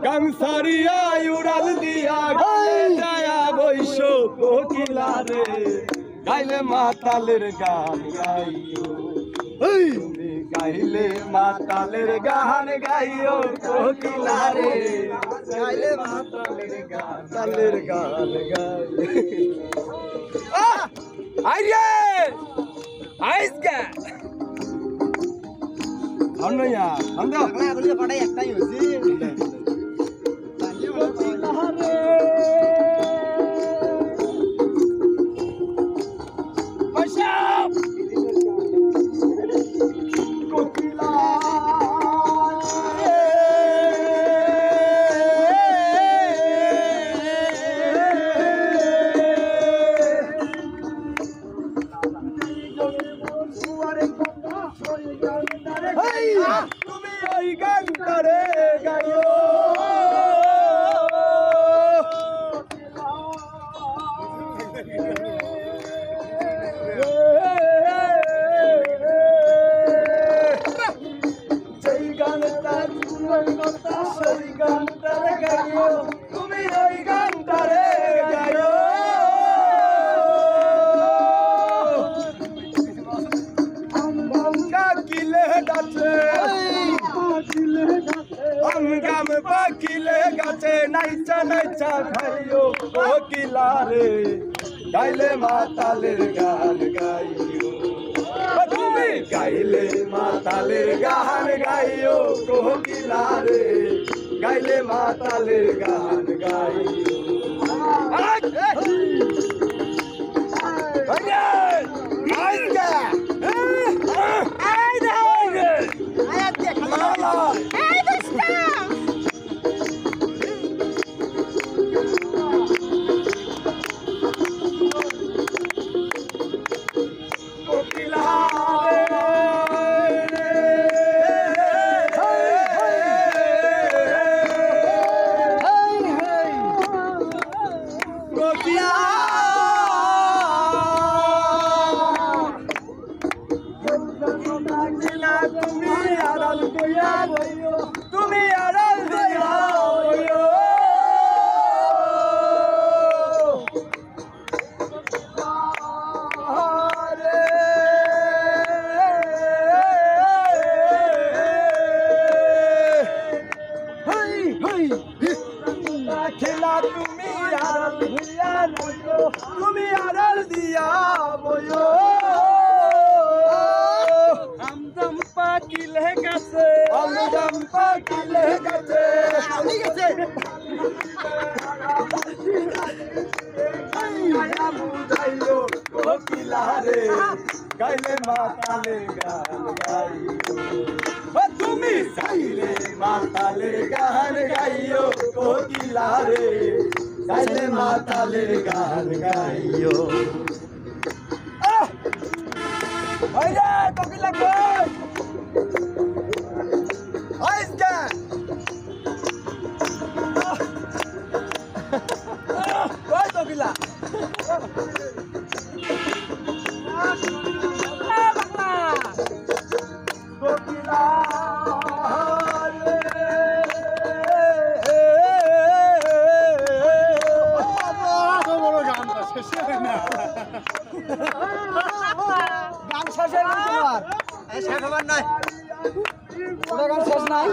গামসারিয়া উড়াল দিয়া গায়া বৈশ কোকিলা রে গাইলে মাতালের গান গাইও তুমি গাইলে মাতালের গান গাইও কোকিলা রে গাইলে মাতালের গান গাইও আইরে আইসকা অন্যয়া অন্ধ আগলা বলি পড়াই একটাই হইছে তুমি ওই গানটারে গাইও সেই গানটারে গাইও তুমি ওই গানটারে গাইও গাম পাখিলে গাছে নাইচা নাইচা খাইও কোকিলা রে গাইলে মাতালের গান গাইও তুমি গাইলে মাতালের গান গাইও কোকিলা রে গাইলে মাতালের গান গাইও তুমি আড়াল দিয়া খেলা তুমি আড়াল দিয়া তুমি আড়াল দিয়া বইও আমদম পাকিলে গাছে কোকিলা রে গাইলে মাতালের গান গাইও তুমি গাইলে মাতালের গান গাইও কোকিলা রে গাইলে মাতালের গান গাইও আইরে কোকিলা কই আইসকা কই কোকিলা কোকিলা বড় গানটা শেষ হয় না গান শেষ হয় না তোমার শেষ হবার নাই গান শেষ নাই